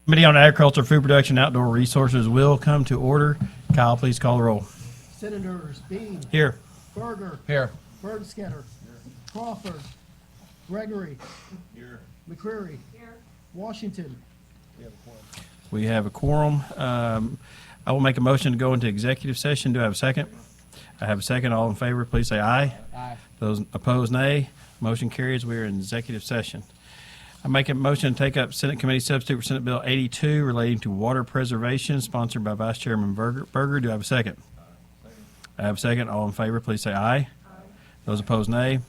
Committee on Agriculture, Food Production, and Outdoor Resources will come to order. Kyle, please call the roll. Senators Bean, Here. Berger, Here. Bernskoetter, Crawford, Gregory, Here. McCreary, Washington. We have a quorum. I will make a motion to go into executive session. Do I have a second? I have a second. All in favor, please say aye. Aye. Those opposed, nay. Motion carries. We are in executive session. I make a motion to take up Senate Committee Substitute for Senate Bill 82 relating to water preservation, sponsored by Vice Chairman Berger. Do I have a second? I have a second. All in favor, please say aye. Aye. Those opposed, nay.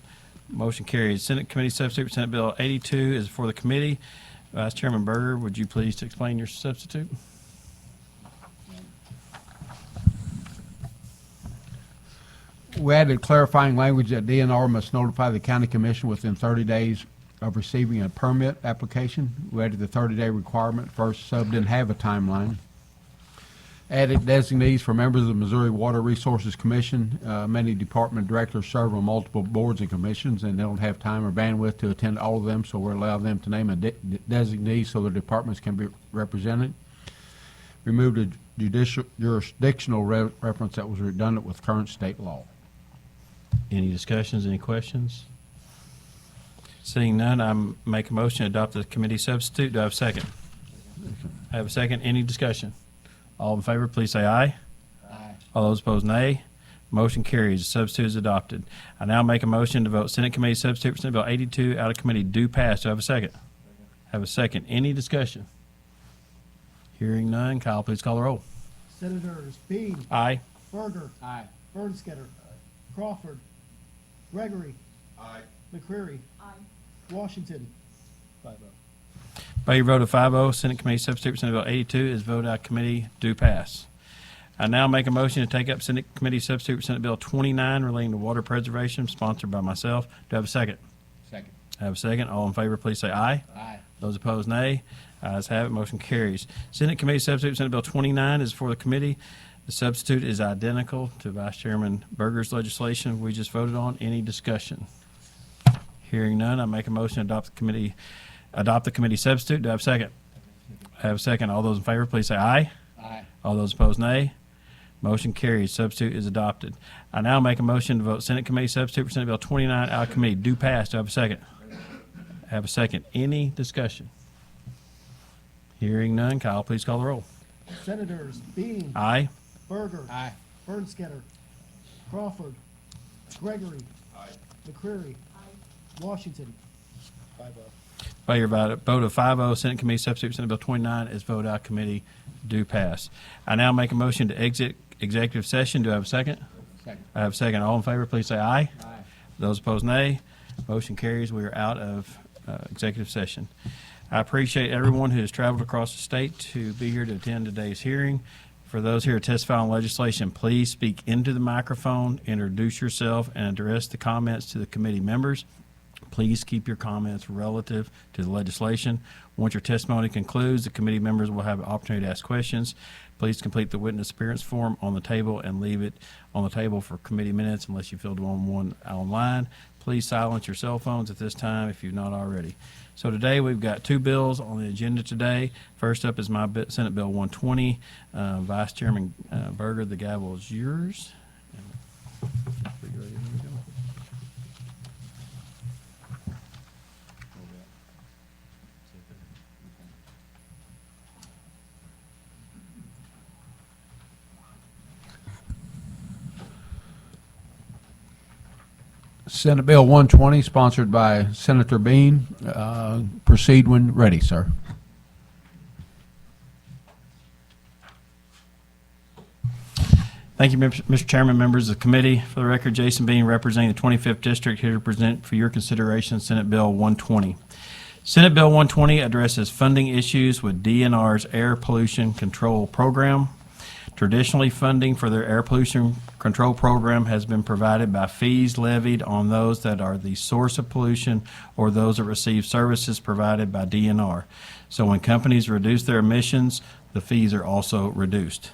Motion carries. Senate Committee Substitute for Senate Bill 82 is for the committee. Vice Chairman Berger, would you please explain your substitute? We added clarifying language that DNR must notify the county commission within 30 days of receiving a permit application. We added the 30-day requirement. First sub didn't have a timeline. Added designees for members of the Missouri Water Resources Commission. Many department directors serve on multiple boards and commissions, and they don't have time or bandwidth to attend all of them, so we're allowing them to name a designee so the departments can be represented. Removed a jurisdictional reference that was redundant with current state law. Any discussions, any questions? Seeing none, I make a motion to adopt the committee substitute. Do I have a second? I have a second. Any discussion? All in favor, please say aye. Aye. All those opposed, nay. Motion carries. The substitute is adopted. I now make a motion to vote Senate Committee Substitute for Senate Bill 82 out of committee. Do pass. Do I have a second? Have a second. Any discussion? Hearing none, Kyle, please call the roll. Senators Bean, Aye. Berger, Aye. Bernskoetter, Crawford, Gregory, Aye. McCreary, Washington. By your vote of 5-0, Senate Committee Substitute for Senate Bill 82 is voted out of committee. Do pass. I now make a motion to take up Senate Committee Substitute for Senate Bill 29 relating to water preservation, sponsored by myself. Do I have a second? Second. I have a second. All in favor, please say aye. Aye. Those opposed, nay. Ayes have it. Motion carries. Senate Committee Substitute for Senate Bill 29 is for the committee. The substitute is identical to Vice Chairman Berger's legislation we just voted on. Any discussion? Hearing none, I make a motion to adopt the committee substitute. Do I have a second? I have a second. All those in favor, please say aye. Aye. All those opposed, nay. Motion carries. Substitute is adopted. I now make a motion to vote Senate Committee Substitute for Senate Bill 29 out of committee. Do pass. Do I have a second? I have a second. Any discussion? Hearing none, Kyle, please call the roll. Senators Bean, Aye. Berger, Aye. Bernskoetter, Crawford, Gregory, McCreary, Washington. By your vote of 5-0, Senate Committee Substitute for Senate Bill 29 is voted out of committee. Do pass. I now make a motion to exit executive session. Do I have a second? Second. I have a second. All in favor, please say aye. Aye. Those opposed, nay. Motion carries. We are out of executive session. I appreciate everyone who has traveled across the state to be here to attend today's hearing. For those here to testify on legislation, please speak into the microphone, introduce yourself, and address the comments to the committee members. Please keep your comments relative to the legislation. Once your testimony concludes, the committee members will have an opportunity to ask questions. Please complete the witness appearance form on the table and leave it on the table for committee minutes unless you filled one online. Please silence your cell phones at this time if you've not already. So today we've got two bills on the agenda today. First up is my Senate Bill 120. Vice Chairman Berger, the gavel is yours. Senate Bill 120, sponsored by Senator Bean. Proceed when ready, sir. Thank you, Mr. Chairman, members of the committee. For the record, Jason Bean, representing the 25th District, here to present for your consideration Senate Bill 120. Senate Bill 120 addresses funding issues with DNR's Air Pollution Control Program. Traditionally, funding for their air pollution control program has been provided by fees levied on those that are the source of pollution or those that receive services provided by DNR. So when companies reduce their emissions, the fees are also reduced.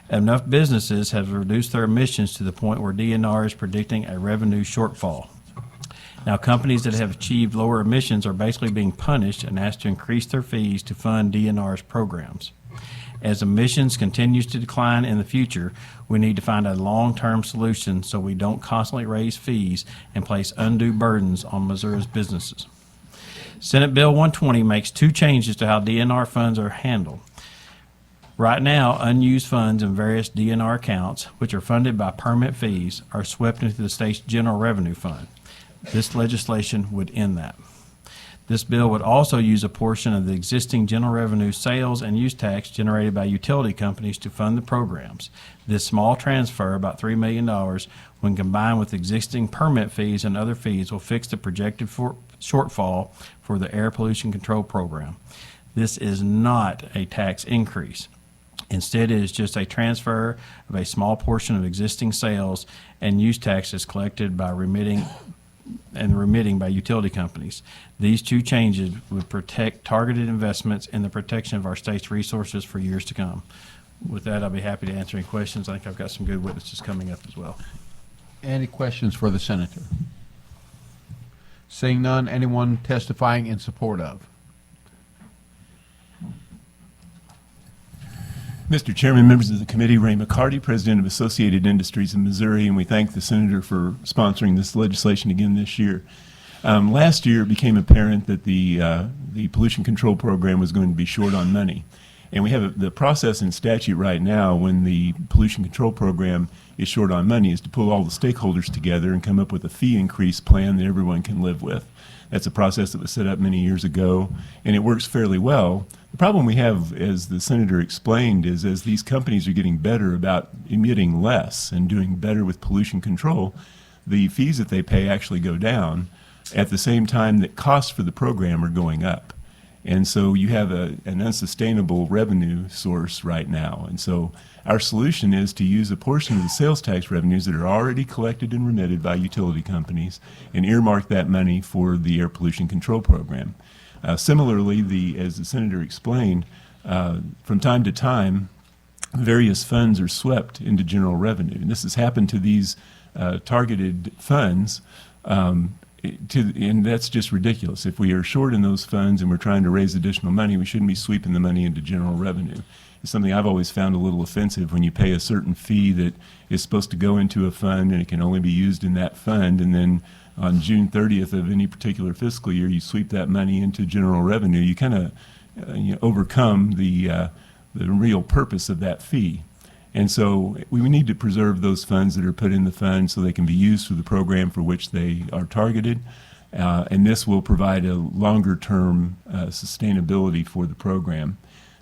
Enough businesses have reduced their emissions to the point where DNR is predicting a revenue shortfall. Now, companies that have achieved lower emissions are basically being punished and asked to increase their fees to fund DNR's programs. As emissions continues to decline in the future, we need to find a long-term solution so we don't constantly raise fees and place undue burdens on Missouri's businesses. Senate Bill 120 makes two changes to how DNR funds are handled. Right now, unused funds in various DNR accounts, which are funded by permit fees, are swept into the state's general revenue fund. This legislation would end that. This bill would also use a portion of the existing general revenue sales and use tax generated by utility companies to fund the programs. This small transfer, about $3 million, when combined with existing permit fees and other fees, will fix the projected shortfall for the air pollution control program. This is not a tax increase. Instead, it is just a transfer of a small portion of existing sales and use taxes collected by remitting by utility companies. These two changes would protect targeted investments in the protection of our state's resources for years to come. With that, I'll be happy to answer any questions. I think I've got some good witnesses coming up as well. Any questions for the senator? Seeing none, anyone testifying in support of? Mr. Chairman, members of the committee, Ray McCarty, President of Associated Industries in Missouri, and we thank the Senator for sponsoring this legislation again this year. Last year, it became apparent that the pollution control program was going to be short on money. And we have the process in statute right now when the pollution control program is short on money is to pull all the stakeholders together and come up with a fee increase plan that everyone can live with. That's a process that was set up many years ago, and it works fairly well. The problem we have, as the Senator explained, is as these companies are getting better about emitting less and doing better with pollution control, the fees that they pay actually go down at the same time that costs for the program are going up. And so you have an unsustainable revenue source right now. And so our solution is to use a portion of the sales tax revenues that are already collected and remitted by utility companies and earmark that money for the air pollution control program. Similarly, as the Senator explained, from time to time, various funds are swept into general revenue. And this has happened to these targeted funds. And that's just ridiculous. If we are short in those funds and we're trying to raise additional money, we shouldn't be sweeping the money into general revenue. It's something I've always found a little offensive when you pay a certain fee that is supposed to go into a fund and it can only be used in that fund, and then on June 30th of any particular fiscal year you sweep that money into general revenue. You kind of overcome the real purpose of that fee. And so we need to preserve those funds that are put in the fund so they can be used for the program for which they are targeted. And this will provide a longer-term sustainability for the program.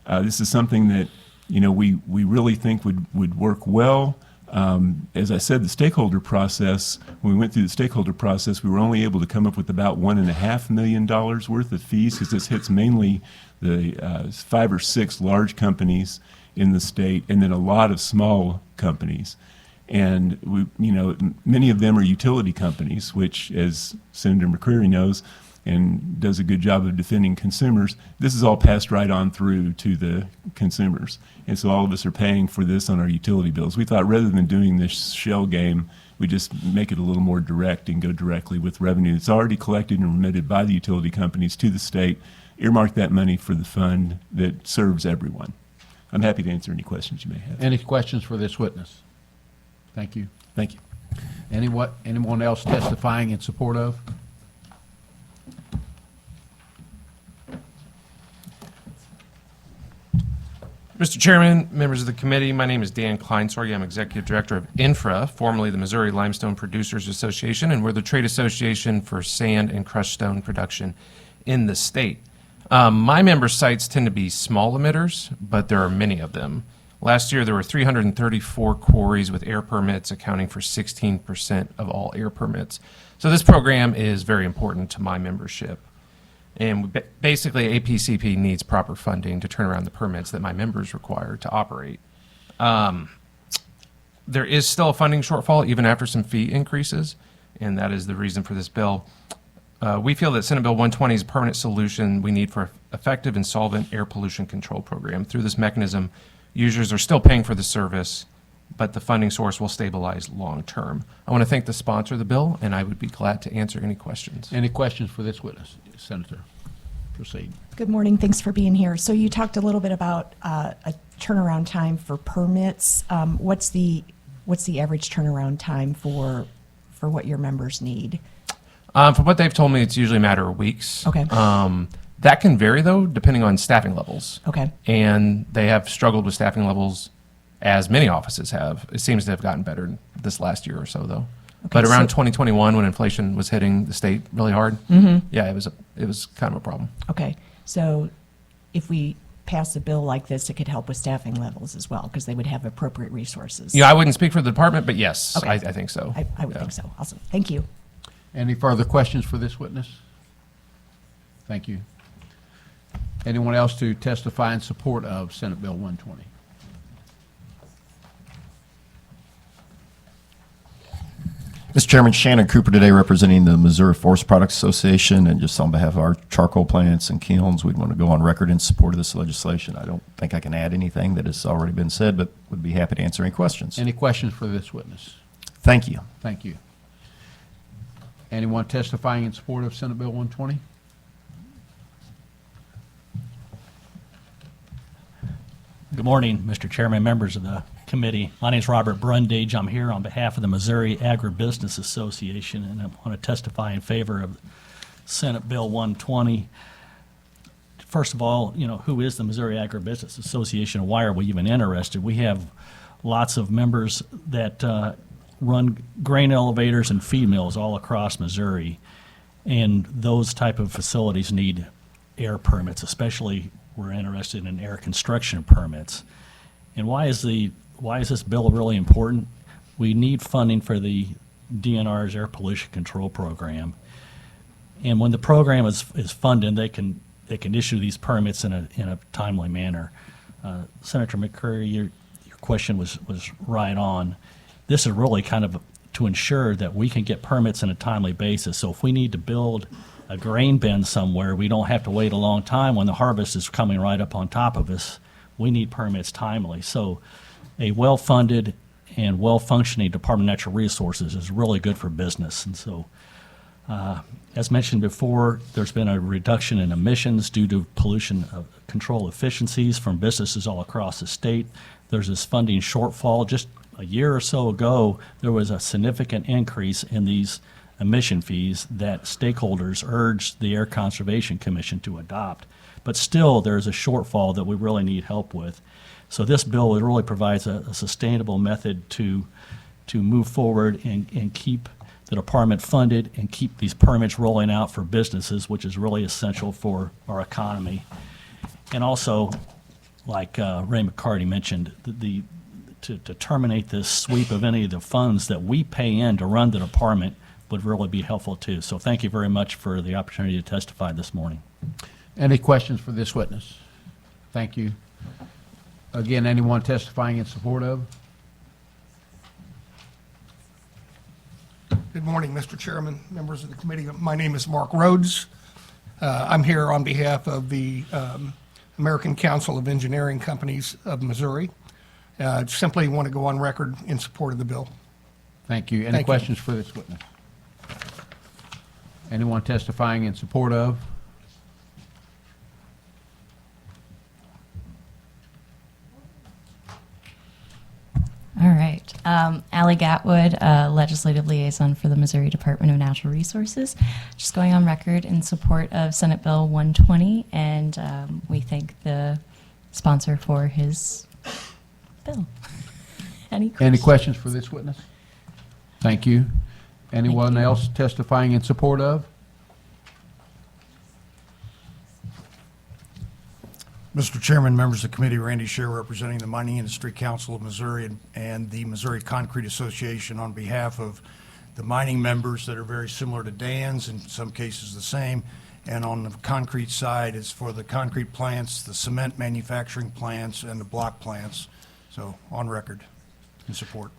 This is something that we really think would work well. As I said, the stakeholder process, when we went through the stakeholder process, we were only able to come up with about $1.5 million worth of fees, because this hits mainly the 5 or 6 large companies in the state, and then a lot of small companies. And many of them are utility companies, which, as Senator McCreary knows and does a good job of defending consumers, this is all passed right on through to the consumers. And so all of us are paying for this on our utility bills. We thought rather than doing this shell game, we just make it a little more direct and go directly with revenue that's already collected and remitted by the utility companies to the state, earmark that money for the fund that serves everyone. I'm happy to answer any questions you may have. Any questions for this witness? Thank you. Thank you. Anyone else testifying in support of? Mr. Chairman, members of the committee, my name is Dan Kleinsorge. I'm Executive Director of INFRA, formerly the Missouri Limestone Producers Association, and we're the trade association for sand and crushed stone production in the state. My member sites tend to be small emitters, but there are many of them. Last year, there were 334 quarries with air permits, accounting for 16% of all air permits. So this program is very important to my membership. And basically, APCP needs proper funding to turn around the permits that my members require to operate. There is still a funding shortfall, even after some fee increases, and that is the reason for this bill. We feel that Senate Bill 120 is a permanent solution we need for effective and solvent air pollution control program. Through this mechanism, users are still paying for the service, but the funding source will stabilize long-term. I want to thank the sponsor of the bill, and I would be glad to answer any questions. Any questions for this witness? Senator, proceed. Good morning. Thanks for being here. So you talked a little bit about a turnaround time for permits. What's the average turnaround time for what your members need? From what they've told me, it's usually a matter of weeks. Okay. That can vary, though, depending on staffing levels. Okay. And they have struggled with staffing levels, as many offices have. It seems to have gotten better this last year or so, though. Okay, But around so- 2021, when inflation was hitting the state really hard, yeah, it was kind of a problem. Okay. So if we pass a bill like this, it could help with staffing levels as well, because they would have appropriate resources. You know, I wouldn't speak for the department, but yes, Okay. I think so. I would Yeah. think so. Awesome. Thank you. Any further questions for this witness? Thank you. Anyone else to testify in support of Senate Bill 120? Mr. Chairman, Shannon Cooper today representing the Missouri Forest Products Association, and just on behalf of our charcoal plants and kilns, we'd want to go on record in support of this legislation. I don't think I can add anything that has already been said, but would be happy to answer any questions. Any questions for this witness? Thank you. Thank you. Anyone testifying in support of Senate Bill 120? Good morning, Mr. Chairman, members of the committee. My name is Robert Brundage. I'm here on behalf of the Missouri Agribusiness Association, and I want to testify in favor of Senate Bill 120. First of all, who is the Missouri Agribusiness Association, and why are we even interested? We have lots of members that run grain elevators and feed mills all across Missouri, and those type of facilities need air permits, especially we're interested in air construction permits. And why is this bill really important? We need funding for the DNR's air pollution control program. And when the program is funded, they can issue these permits in a timely manner. Senator McCurry, your question was right on. This is really kind of to ensure that we can get permits on a timely basis. So if we need to build a grain bin somewhere, we don't have to wait a long time when the harvest is coming right up on top of us. We need permits timely. So a well-funded and well-functioning Department of Natural Resources is really good for business. And so, as mentioned before, there's been a reduction in emissions due to pollution control efficiencies from businesses all across the state. There's this funding shortfall. Just a year or so ago, there was a significant increase in these emission fees that stakeholders urged the Air Conservation Commission to adopt. But still, there's a shortfall that we really need help with. So this bill really provides a sustainable method to move forward and keep the department funded and keep these permits rolling out for businesses, which is really essential for our economy. And also, like Ray McCarty mentioned, to terminate this sweep of any of the funds that we pay in to run the department would really be helpful too. So thank you very much for the opportunity to testify this morning. Any questions for this witness? Thank you. Again, anyone testifying in support of? Good morning, Mr. Chairman, members of the committee. My name is Mark Rhodes. I'm here on behalf of the American Council of Engineering Companies of Missouri. Simply want to go on record in support of the bill. Thank you. Any Thank you. questions for this witness? Anyone testifying in support of? All right. Allie Gatwood, Legislative Liaison for the Missouri Department of Natural Resources. Just going on record in support of Senate Bill 120, and we thank the sponsor for his bill. Any questions? Any questions for this witness? Thank you. Anyone you. else testifying in support of? Mr. Chairman, members of the committee, Randy Scher representing the Mining Industry Council of Missouri and the Missouri Concrete Association on behalf of the mining members that are very similar to Dan's, in some cases the same. And on the concrete side is for the concrete plants, the cement manufacturing plants, and the block plants. So on record in support.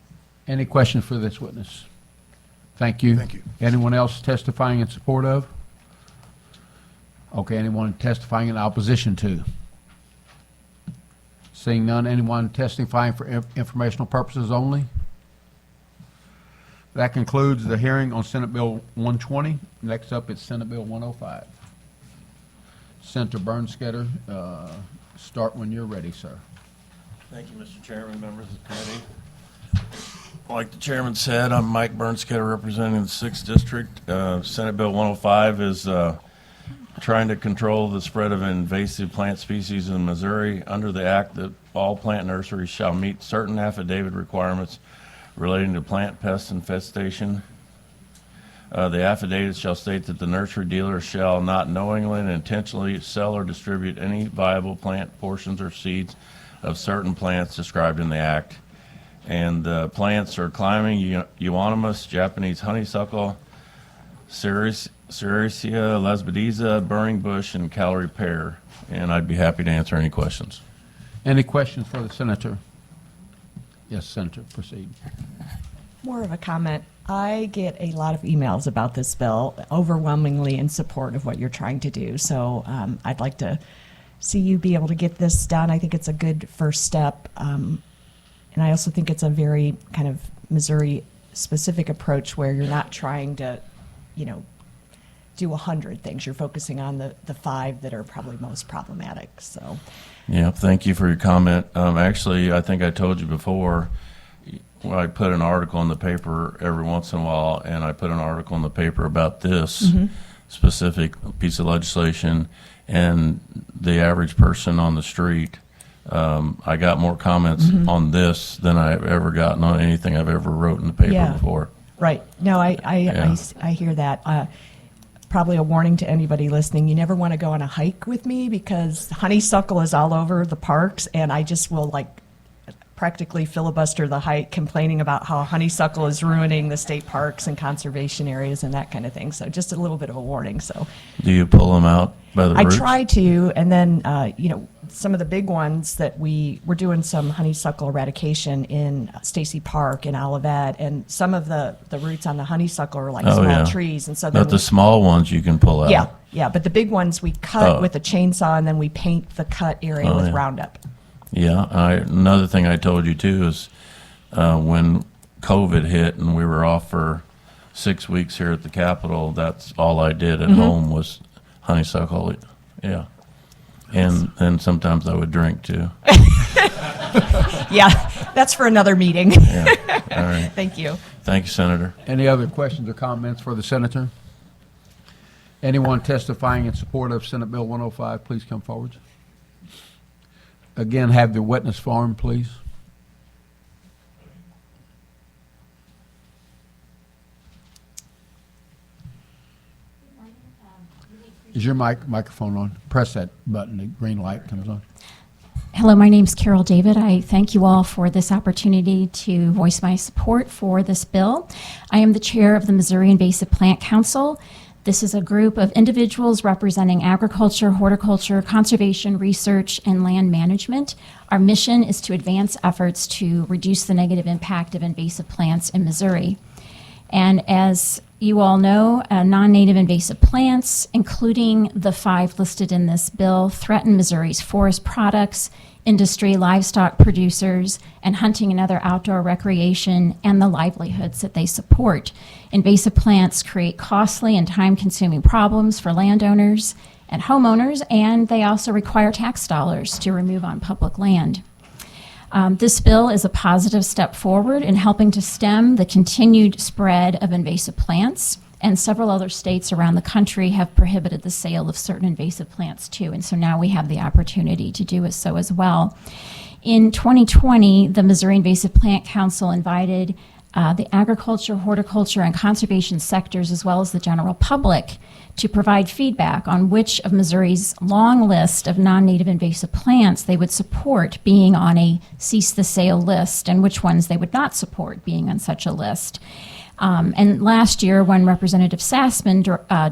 Any questions for this witness? Thank you. Thank you. Anyone else testifying in support of? Okay, anyone testifying in opposition to? Seeing none, anyone testifying for informational purposes only? That concludes the hearing on Senate Bill 120. Next up is Senate Bill 105. Senator Bernskoetter, start when you're ready, sir. Thank you, Mr. Chairman, members of the committee. Like the chairman said, I'm Mike Bernskoetter representing the 6th District. Senate Bill 105 is trying to control the spread of invasive plant species in Missouri. Under the act, that all plant nurseries shall meet certain affidavit requirements relating to plant pest infestation. The affidavit shall state that the nursery dealer shall not knowingly and intentionally sell or distribute any viable plant portions or seeds of certain plants described in the act. And the plants are climbing euonymus, Japanese honeysuckle, Sericea lesbedeza, burning bush, and calorie pear. And I'd be happy to answer any questions. Any questions for the senator? Yes, Senator, proceed. More of a comment. I get a lot of emails about this bill, overwhelmingly in support of what you're trying to do. So I'd like to see you be able to get this done. I think it's a good first step. And I also think it's a very kind of Missouri-specific approach where you're not trying to, do 100 things. You're focusing on the 5 that are probably most problematic. So, Yeah, thank you for your comment. Actually, I think I told you before, I put an article in the paper every once in a while, and I put an article in the paper about this specific piece of legislation, and the average person on the street, I got more comments on this than I've ever gotten on anything I've ever wrote in the paper Yeah. before. right. No, Yeah. I hear that. Probably a warning to anybody listening. You never want to go on a hike with me because honeysuckle is all over the parks, and I just will practically filibuster the hike complaining about how honeysuckle is ruining the state parks and conservation areas and that kind of thing. So just a little bit of a warning. So Do you pull them out by the I roots? try to, and then, some of the big ones that we're doing some honeysuckle eradication in Stacy Park in Olivet, and some of the roots on the honeysuckle are like Oh, small yeah. trees. And so then But the small ones you can pull out. yeah, but the big ones we cut Oh. with a chainsaw, and then we paint the cut area Oh, with yeah. Roundup. Yeah, another thing I told you too is when COVID hit and we were off for 6 weeks here at the Capitol, that's all I did at home was honeysuckle. Yeah. And then sometimes I would drink too. Yeah, that's for another meeting. Yeah. All right. Thank you. Thank you, Senator. Any other questions or comments for the senator? Anyone testifying in support of Senate Bill 105, please come forward. Again, have the witness form, please. Is your microphone on? Press that button, the green light comes on. Hello, my name is Carol David. I thank you all for this opportunity to voice my support for this bill. I am the chair of the Missouri Invasive Plant Council. This is a group of individuals representing agriculture, horticulture, conservation, research, and land management. Our mission is to advance efforts to reduce the negative impact of invasive plants in Missouri. And as you all know, non-native invasive plants, including the 5 listed in this bill, threaten Missouri's forest products, industry, livestock producers, and hunting and other outdoor recreation, and the livelihoods that they support. Invasive plants create costly and time-consuming problems for landowners and homeowners, and they also require tax dollars to remove on public land. This bill is a positive step forward in helping to stem the continued spread of invasive plants, and several other states around the country have prohibited the sale of certain invasive plants too, and so now we have the opportunity to do so as well. In 2020, the Missouri Invasive Plant Council invited the agriculture, horticulture, and conservation sectors, as well as the general public, to provide feedback on which of Missouri's long list of non-native invasive plants they would support being on a cease the sale list and which ones they would not support being on such a list. And last year, when Representative Sassman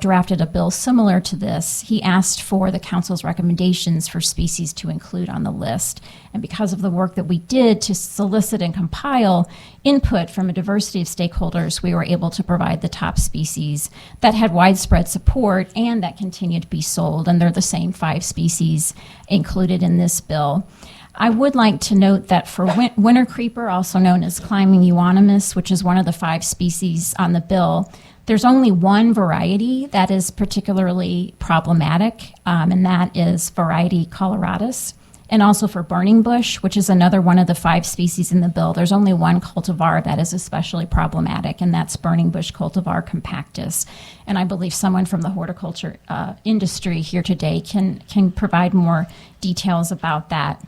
drafted a bill similar to this, he asked for the council's recommendations for species to include on the list. And because of the work that we did to solicit and compile input from a diversity of stakeholders, we were able to provide the top species that had widespread support and that continue to be sold. And they're the same 5 species included in this bill. I would like to note that for winter creeper, also known as climbing euonymus, which is one of the 5 species on the bill, there's only one variety that is particularly problematic, and that is variety coloratus. And also for burning bush, which is another one of the 5 species in the bill, there's only one cultivar that is especially problematic, and that's burning bush cultivar compactus. And I believe someone from the horticulture industry here today can provide more details about that.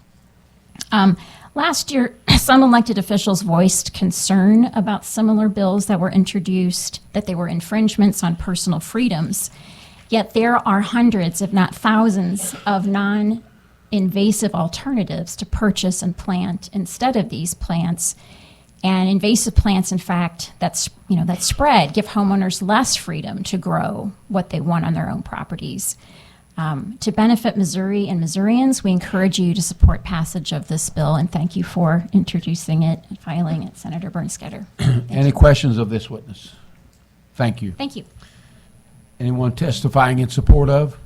Last year, some elected officials voiced concern about similar bills that were introduced, that they were infringements on personal freedoms. Yet there are hundreds, if not thousands, of non-invasive alternatives to purchase and plant instead of these plants. And invasive plants, in fact, that spread give homeowners less freedom to grow what they want on their own properties. To benefit Missouri and Missourians, we encourage you to support passage of this bill, and thank you for introducing it and filing it, Senator Bernskoetter. Any questions of this witness? Thank you. Thank you. Anyone testifying in support of?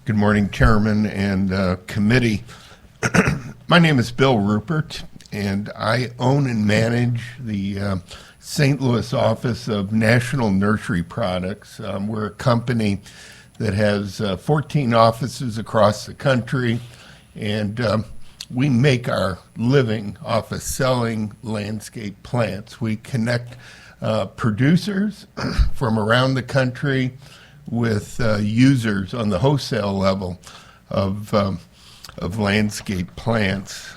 Good morning, Chairman and committee. My name is Bill Rupert, and I own and manage the St. Louis office of National Nursery Products. We're a company that has 14 offices across the country, and we make our living off of selling landscape plants. We connect producers from around the country with users on the wholesale level of landscape plants.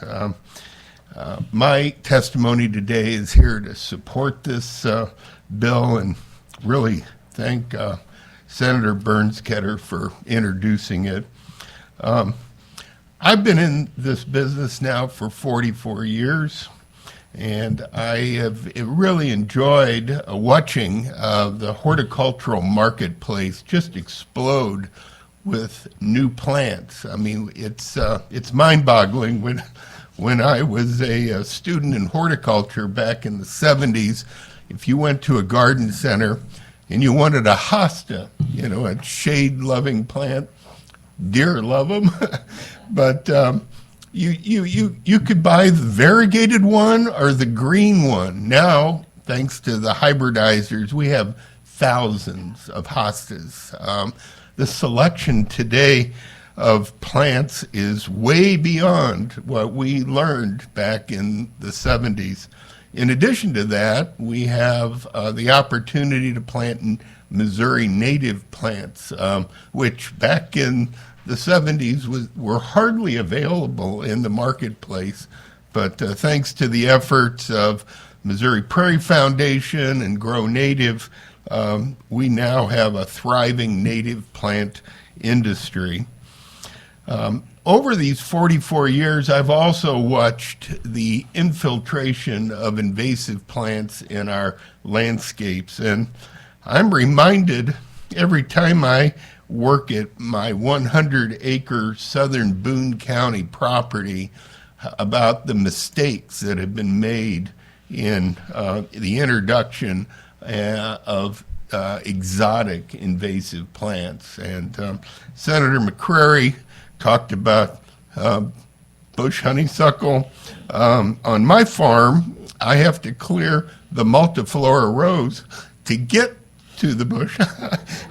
My testimony today is here to support this bill and really thank Senator Bernskoetter for introducing it. I've been in this business now for 44 years, and I have really enjoyed watching the horticultural marketplace just explode with new plants. I mean, it's mind-boggling. When I was a student in horticulture back in the 70s, if you went to a garden center and you wanted a hosta, a shade-loving plant, deer love them, but you could buy the variegated one or the green one. Now, thanks to the hybridizers, we have thousands of hostas. The selection today of plants is way beyond what we learned back in the 70s. In addition to that, we have the opportunity to plant Missouri native plants, which back in the 70s were hardly available in the marketplace. But thanks to the efforts of Missouri Prairie Foundation and Grow Native, we now have a thriving native plant industry. Over these 44 years, I've also watched the infiltration of invasive plants in our landscapes, and I'm reminded every time I work at my 100-acre southern Boone County property about the mistakes that have been made in the introduction of exotic invasive plants. And Senator McCrary talked about bush honeysuckle. On my farm, I have to clear the multiflora rows to get to the bush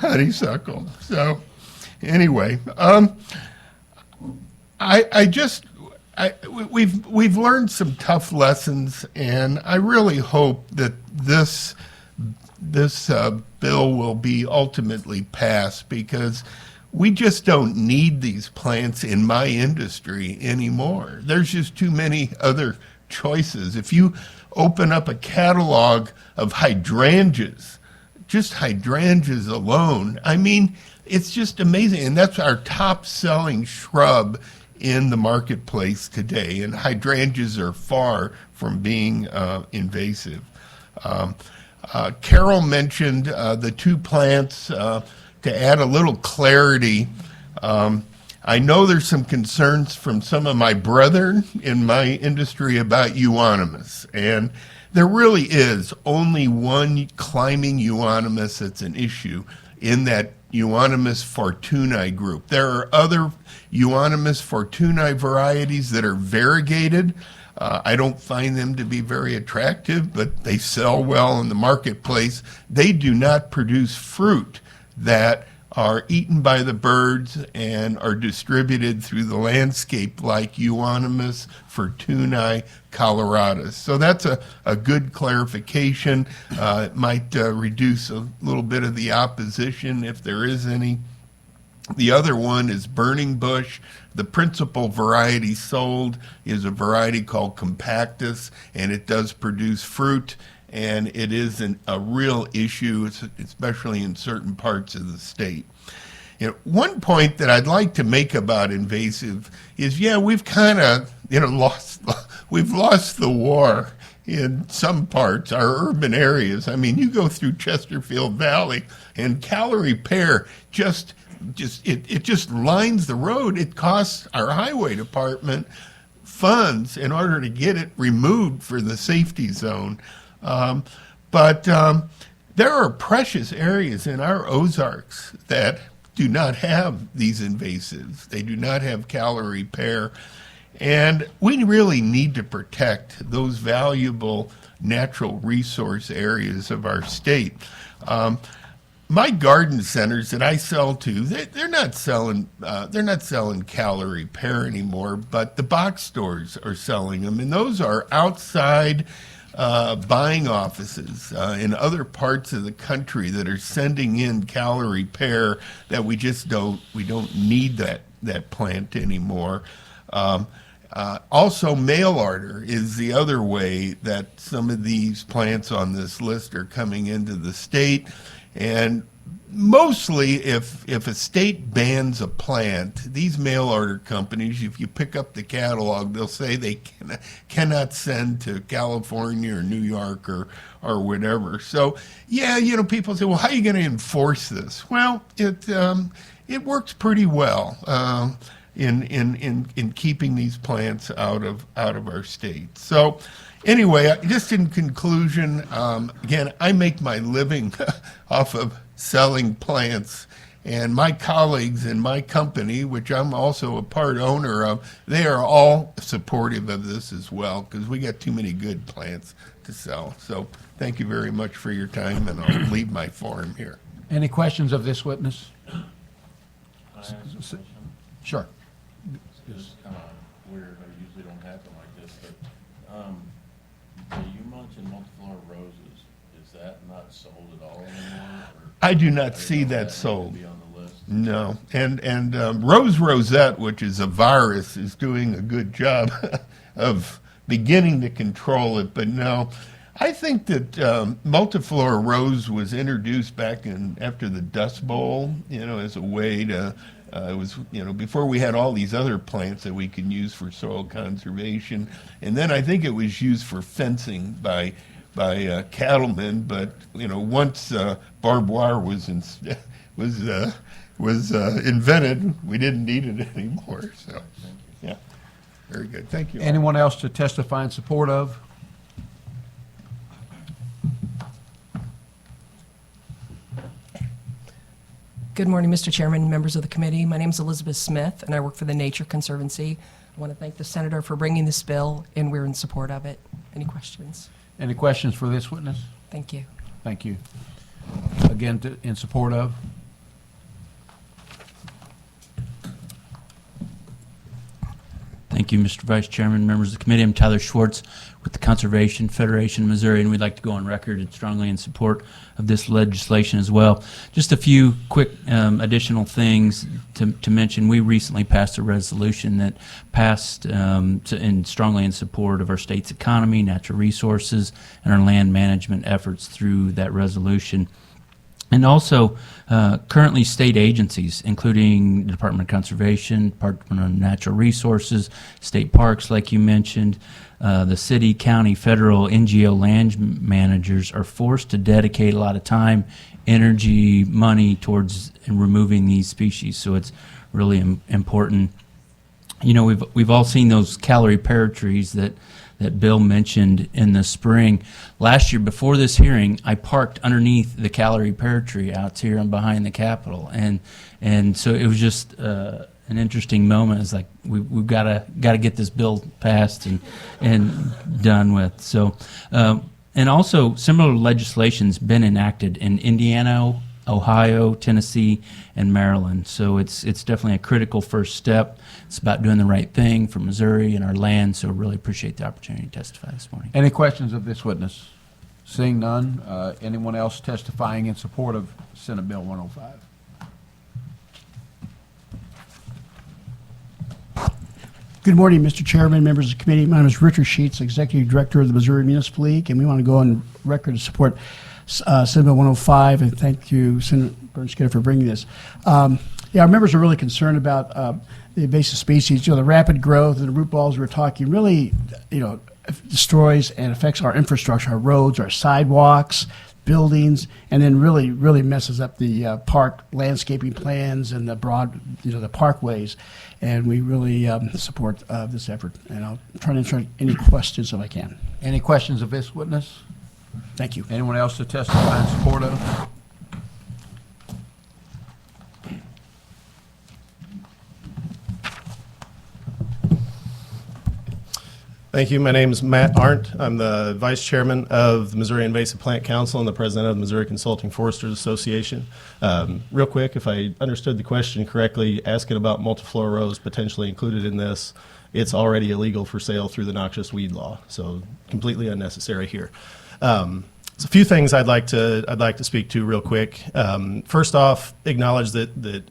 honeysuckle. So anyway, we've learned some tough lessons, and I really hope that this bill will be ultimately passed, because we just don't need these plants in my industry anymore. There's just too many other choices. If you open up a catalog of hydrangeas, just hydrangeas alone, I mean, it's just amazing. And that's our top selling shrub in the marketplace today. And hydrangeas are far from being invasive. Carol mentioned the two plants. To add a little clarity, I know there's some concerns from some of my brethren in my industry about euonymus, and there really is only one climbing euonymus that's an issue in that euonymus fortunei group. There are other euonymus fortunei varieties that are variegated. I don't find them to be very attractive, but they sell well in the marketplace. They do not produce fruit that are eaten by the birds and are distributed through the landscape like euonymus fortunei coloratus. So that's a good clarification. It might reduce a little bit of the opposition if there is any. The other one is burning bush. The principal variety sold is a variety called compactus, and it does produce fruit, and it is a real issue, especially in certain parts of the state. You know, one point that I'd like to make about invasive is, we've kind of, we've lost the war in some parts, our urban areas. I mean, you go through Chesterfield Valley, and calorie pear it just lines the road. It costs our highway department funds in order to get it removed for the safety zone. But there are precious areas in our Ozarks that do not have these invasives. They do not have calorie pear. And we really need to protect those valuable natural resource areas of our state. My garden centers that I sell to, they're not selling calorie pear anymore, but the box stores are selling them, and those are outside buying offices in other parts of the country that are sending in calorie pear that we don't need that plant anymore. Also, mail order is the other way that some of these plants on this list are coming into the state. And mostly, if a state bans a plant, these mail order companies, if you pick up the catalog, they'll say they cannot send to California or New York or whatever. So, people say, well, how are you going to enforce this? Well, it works pretty well in keeping these plants out of our state. So, anyway, just in conclusion, again, I make my living off of selling plants, and my colleagues in my company, which I'm also a part owner of, they are all supportive of this as well, because we got too many good plants to sell. So thank you very much for your time, and I'll leave my forum here. Any questions of this witness? Sure. It's just kind of weird. It usually don't happen like this, but you mentioned multiflora roses. Is that not sold at all anymore? I do not see that sold. Be on the list. No, and rose rosette, which is a virus, is doing a good job of beginning to control it. But no, I think that multiflora rose was introduced back after the Dust Bowl, as a way to. It was, before we had all these other plants that we could use for soil conservation, and then I think it was used for fencing by cattlemen. But once barbed wire was invented, we didn't need it anymore. So, yeah, very good. Thank you. Anyone else to testify in support of? Good morning, Mr. Chairman, members of the committee. My name is Elizabeth Smith, and I work for the Nature Conservancy. I want to thank the senator for bringing this bill, and we're in support of it. Any questions? Any questions for this witness? Thank you. Thank you. Again, in support of? Thank you, Mr. Vice Chairman, members of the committee. I'm Tyler Schwartz with the Conservation Federation of Missouri, and we'd like to go on record and strongly in support of this legislation as well. Just a few quick additional things to mention. We recently passed a resolution that passed and strongly in support of our state's economy, natural resources, and our land management efforts through that resolution. And also, currently state agencies, including the Department of Conservation, Department of Natural Resources, state parks, like you mentioned, the city, county, federal, NGO land managers are forced to dedicate a lot of time, energy, money towards removing these species. So it's really important. You know, we've all seen those calorie pear trees that Bill mentioned in the spring. Last year, before this hearing, I parked underneath the calorie pear tree out here and behind the Capitol, and so it was just an interesting moment. It's like we've got to get this bill passed and done with. So, and also similar legislation's been enacted in Indiana, Ohio, Tennessee, and Maryland. So it's definitely a critical first step. It's about doing the right thing for Missouri and our land, so really appreciate the opportunity to testify this morning. Any questions of this witness? Seeing none, anyone else testifying in support of Senate Bill 105? Good morning, Mr. Chairman, members of the committee. My name is Richard Sheets, Executive Director of the Missouri Municipal League, and we want to go on record to support Senate Bill 105, and thank you, Senator Bernskoetter, for bringing this. Yeah, our members are really concerned about the invasive species. You know, the rapid growth and the root balls we're talking really, you know, destroys and affects our infrastructure, our roads, our sidewalks, buildings, and then really messes up the park landscaping plans and the broad, you know, the parkways. And we really support this effort. And I'll try to answer any questions if I can. Any questions of this witness? Thank you. Anyone else to testify in support of? Thank you. My name is Matt Arndt. I'm the Vice Chairman of the Missouri Invasive Plant Council and the President of the Missouri Consulting Foresters Association. Real quick, if I understood the question correctly, asking about multiflora rose potentially included in this, it's already illegal for sale through the noxious weed law, so completely unnecessary here. So a few things I'd like to speak to real quick. First off, acknowledge that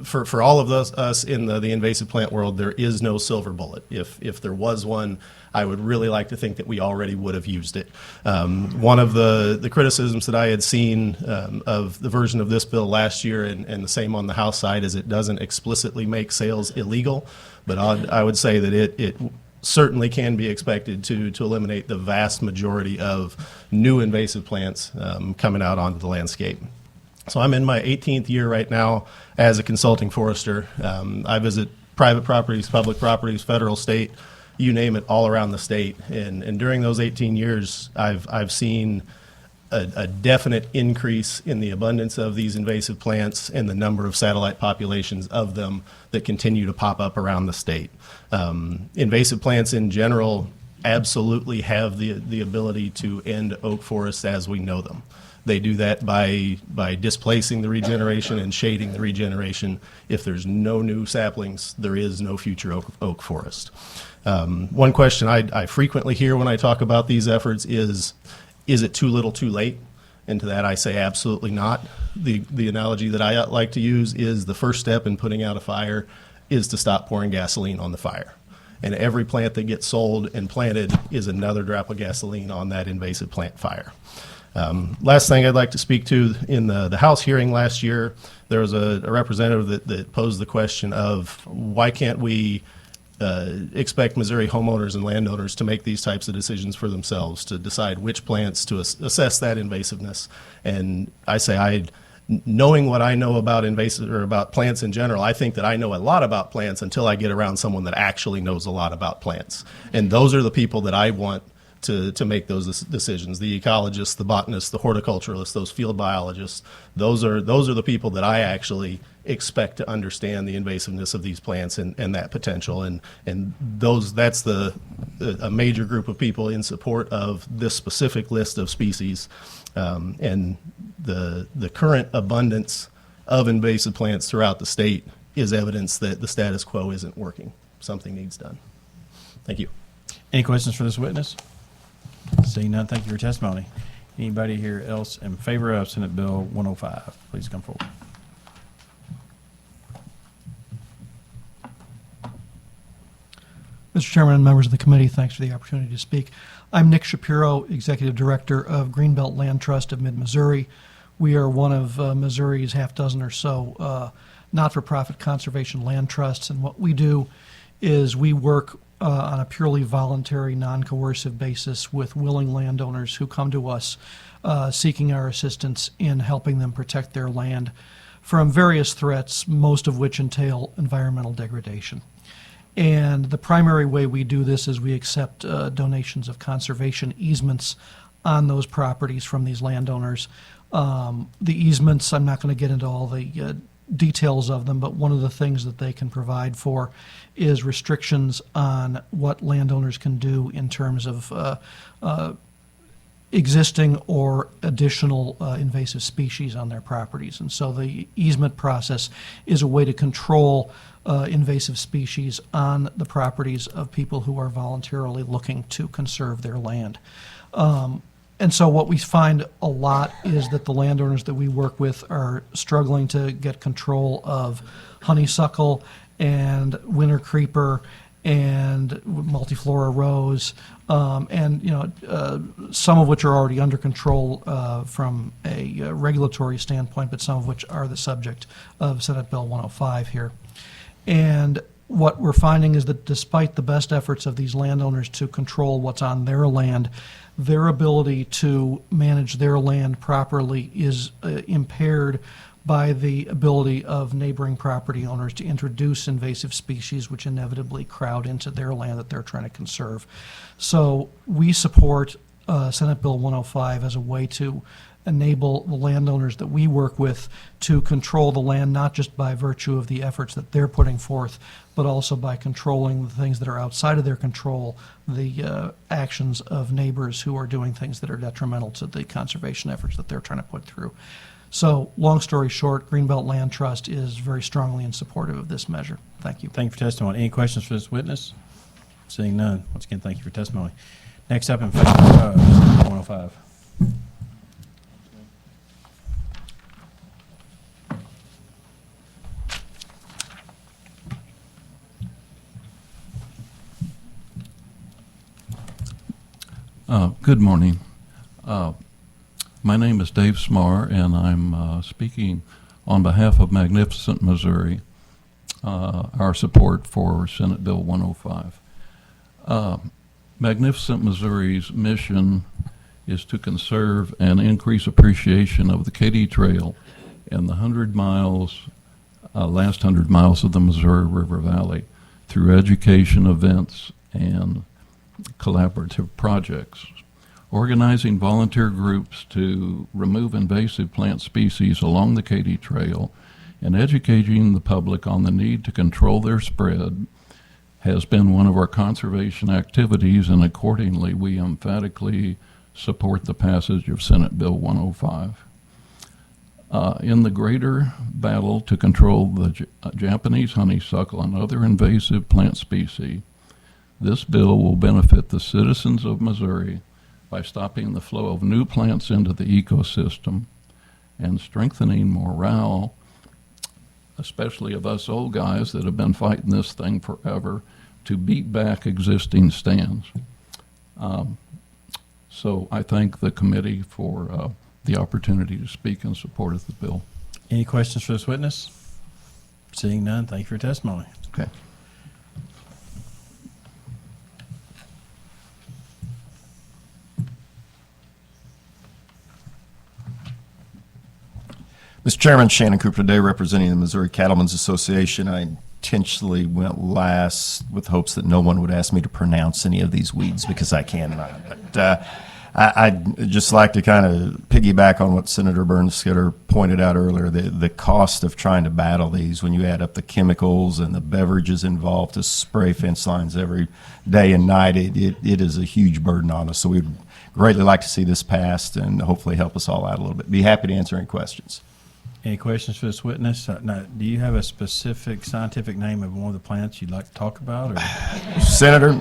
for all of us in the invasive plant world, there is no silver bullet. If there was one, I would really like to think that we already would have used it. One of the criticisms that I had seen of the version of this bill last year, and the same on the House side, is it doesn't explicitly make sales illegal, but I would say that it certainly can be expected to eliminate the vast majority of new invasive plants coming out onto the landscape. So I'm in my 18th year right now as a consulting forester. I visit private properties, public properties, federal, state, you name it, all around the state. And during those 18 years, I've seen a definite increase in the abundance of these invasive plants and the number of satellite populations of them that continue to pop up around the state. Invasive plants in general absolutely have the ability to end oak forests as we know them. They do that by displacing the regeneration and shading the regeneration. If there's no new saplings, there is no future oak forest. One question I frequently hear when I talk about these efforts is it too little too late? And to that I say absolutely not. The analogy that I like to use is the first step in putting out a fire is to stop pouring gasoline on the fire. And every plant that gets sold and planted is another drop of gasoline on that invasive plant fire. Last thing I'd like to speak to, in the House hearing last year, there was a representative that posed the question of why can't we expect Missouri homeowners and landowners to make these types of decisions for themselves, to decide which plants to assess that invasiveness. And I say, knowing what I know about invasive or about plants in general, I think that I know a lot about plants until I get around someone that actually knows a lot about plants. And those are the people that I want to make those decisions. The ecologists, the botanists, the horticulturalists, those field biologists, those are the people that I actually expect to understand the invasiveness of these plants and that potential. And that's a major group of people in support of this specific list of species. And the current abundance of invasive plants throughout the state is evidence that the status quo isn't working. Something needs done. Thank you. Any questions for this witness? Seeing none, thank you for your testimony. Anybody here else in favor of Senate Bill 105? Please come forward. Mr. Chairman and members of the committee, thanks for the opportunity to speak. I'm Nick Shapiro, Executive Director of Greenbelt Land Trust of Mid-Missouri. We are one of Missouri's half dozen or so not-for-profit conservation land trusts, and what we do is we work on a purely voluntary, non-coercive basis with willing landowners who come to us seeking our assistance in helping them protect their land from various threats, most of which entail environmental degradation. And the primary way we do this is we accept donations of conservation easements on those properties from these landowners. The easements, I'm not going to get into all the details of them, but one of the things that they can provide for is restrictions on what landowners can do in terms of existing or additional invasive species on their properties. And so the easement process is a way to control invasive species on the properties of people who are voluntarily looking to conserve their land. And so what we find a lot is that the landowners that we work with are struggling to get control of honeysuckle and winter creeper and multiflora rose, and some of which are already under control from a regulatory standpoint, but some of which are the subject of Senate Bill 105 here. And what we're finding is that despite the best efforts of these landowners to control what's on their land, their ability to manage their land properly is impaired by the ability of neighboring property owners to introduce invasive species which inevitably crowd into their land that they're trying to conserve. So we support Senate Bill 105 as a way to enable the landowners that we work with to control the land, not just by virtue of the efforts that they're putting forth, but also by controlling the things that are outside of their control, the actions of neighbors who are doing things that are detrimental to the conservation efforts that they're trying to put through. So, long story short, Greenbelt Land Trust is very strongly in support of this measure. Thank you. Thank you for testimony. Any questions for this witness? Seeing none. Once again, thank you for testimony. Next up in favor of 105. Good morning. My name is Dave Smarr, and I'm speaking on behalf of Magnificent Missouri, our support for Senate Bill 105. Magnificent Missouri's mission is to conserve and increase appreciation of the Katy Trail and the last 100 miles of the Missouri River Valley through education, events, and collaborative projects. Organizing volunteer groups to remove invasive plant species along the Katy Trail and educating the public on the need to control their spread has been one of our conservation activities, and accordingly we emphatically support the passage of Senate Bill 105. In the greater battle to control the Japanese honeysuckle and other invasive plant species, this bill will benefit the citizens of Missouri by stopping the flow of new plants into the ecosystem and strengthening morale, especially of us old guys that have been fighting this thing forever, to beat back existing stands. So I thank the committee for the opportunity to speak in support of the bill. Any questions for this witness? Seeing none, thank you for your testimony. Okay. Mr. Chairman, Shannon Cooper today representing the Missouri Cattlemen's Association. I intentionally went last with hopes that no one would ask me to pronounce any of these weeds because I cannot. But I'd just like to kind of piggyback on what Senator Bernskoetter pointed out earlier, the cost of trying to battle these when you add up the chemicals and the beverages involved to spray fence lines every day and night. It is a huge burden on us. So we'd greatly like to see this passed and hopefully help us all out a little bit. Be happy to answer any questions. Any questions for this witness? Now, do you have a specific scientific name of one of the plants you'd like to talk about? Or? Senator,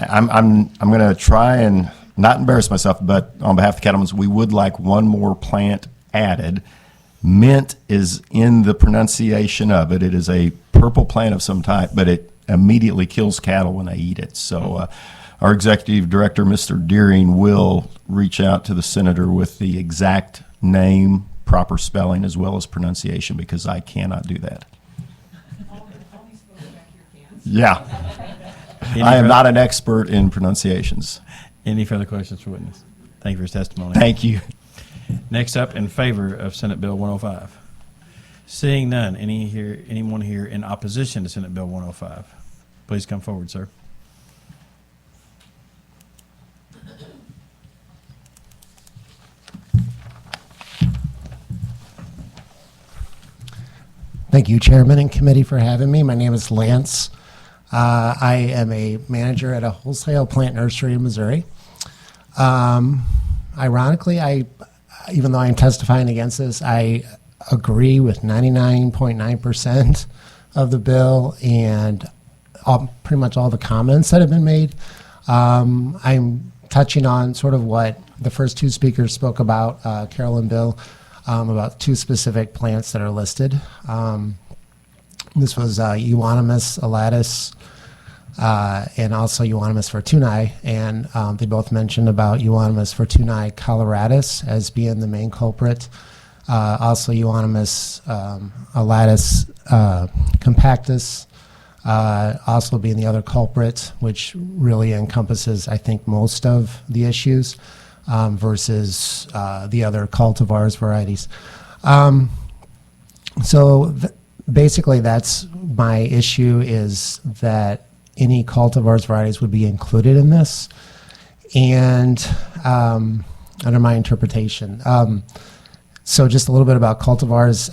I'm going to try and not embarrass myself, but on behalf of the cattlemen's, we would like one more plant added. Mint is in the pronunciation of it. It is a purple plant of some type, but it immediately kills cattle when they eat it. So our executive director, Mr. Deering, will reach out to the senator with the exact name, proper spelling, as well as pronunciation, because I cannot do that. Yeah. I am not an expert in pronunciations. Any further questions for witness? Thank you for his testimony. Thank you. Next up, in favor of Senate Bill 105. Seeing none, anyone here in opposition to Senate Bill 105? Please come forward, sir. Thank you, Chairman and Committee, for having me. My name is Lance. I am a manager at a wholesale plant nursery in Missouri. Ironically, even though I'm testifying against this, I agree with 99.9% of the bill and pretty much all the comments that have been made. I'm touching on sort of what the first two speakers spoke about, Carol and Bill, about two specific plants that are listed. This was Euonymus elatus and also Euonymus fortunei, and they both mentioned about Euonymus fortunei coloratus as being the main culprit. Also Euonymus elatus compactus also being the other culprit, which really encompasses, I think, most of the issues. Versus the other cultivars varieties. Basically, that's my issue, is that any cultivars varieties would be included in this, and under my interpretation. So just a little bit about cultivars.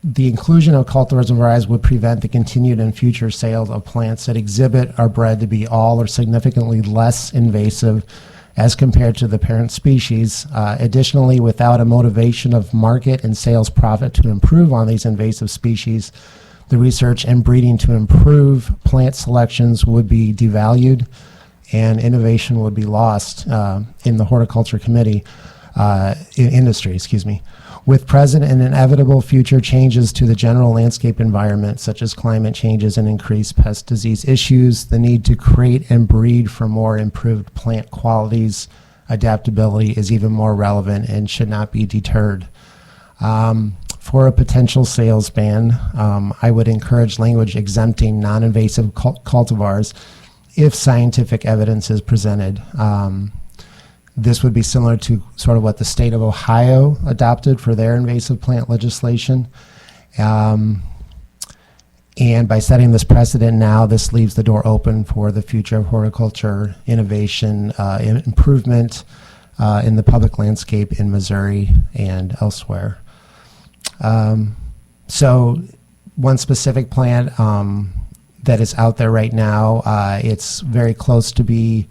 The inclusion of cultivars and varieties would prevent the continued and future sales of plants that exhibit or bred to be all or significantly less invasive as compared to the parent species. Additionally, without a motivation of market and sales profit to improve on these invasive species, the research and breeding to improve plant selections would be devalued and innovation would be lost in the horticulture committee, in industry, excuse me. With present and inevitable future changes to the general landscape environment, such as climate changes and increased pest disease issues, the need to create and breed for more improved plant qualities, adaptability is even more relevant and should not be deterred. For a potential sales ban, I would encourage language exempting non-invasive cultivars if scientific evidence is presented. This would be similar to sort of what the state of Ohio adopted for their invasive plant legislation. And by setting this precedent now, this leaves the door open for the future of horticulture innovation, improvement in the public landscape in Missouri and elsewhere. So one specific plant that is out there right now, it's very close to being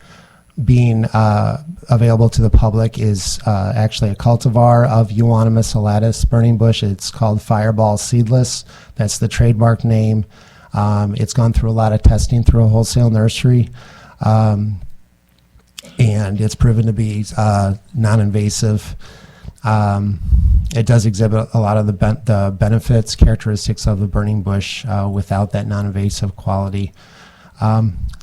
available to the public, is actually a cultivar of Euonymus elatus burning bush. It's called Fireball Seedless. That's the trademark name. It's gone through a lot of testing through a wholesale nursery, and it's proven to be non-invasive. It does exhibit a lot of the benefits, characteristics of the burning bush without that non-invasive quality.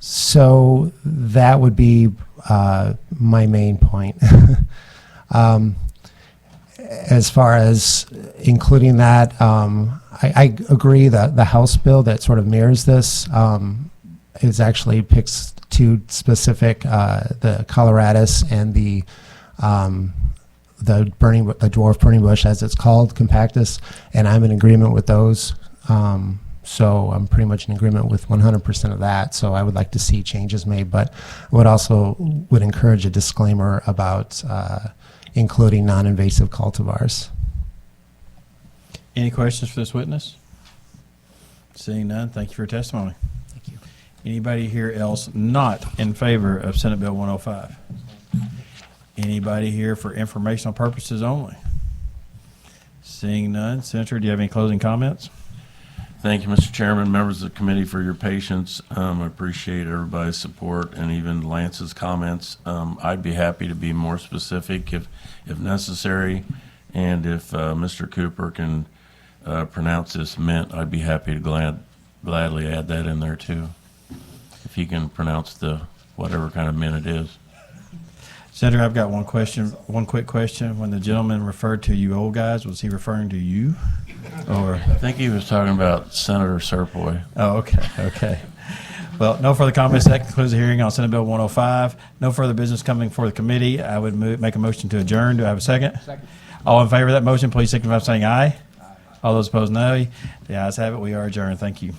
So that would be my main point. As far as including that, I agree that the House bill that sort of mirrors this is actually picks two specific, the coloratus and the dwarf burning bush, as it's called, compactus, and I'm in agreement with those. So I'm pretty much in agreement with 100% of that. So I would like to see changes made, but would also encourage a disclaimer about including non-invasive cultivars. Any questions for this witness? Seeing none, thank you for your testimony. Thank you. Anybody here else not in favor of Senate Bill 105? Anybody here for informational purposes only? Seeing none, Senator, do you have any closing comments? Thank you, Mr. Chairman, members of the committee, for your patience. I appreciate everybody's support and even Lance's comments. I'd be happy to be more specific if necessary, and if Mr. Cooper can pronounce this mint, I'd be happy to gladly add that in there too, if he can pronounce the whatever kind of mint it is. Senator, I've got one quick question. When the gentleman referred to you old guys, was he referring to you? Or I think he was talking about Senator Serpoy. Oh, okay. Well, no further comments. That concludes the hearing on Senate Bill 105. No further business coming before the committee. I would make a motion to adjourn. Do I have a second? Second. All in favor of that motion, please signify by saying aye. Aye. All those opposed, nay. The ayes have it. We are adjourned. Thank you.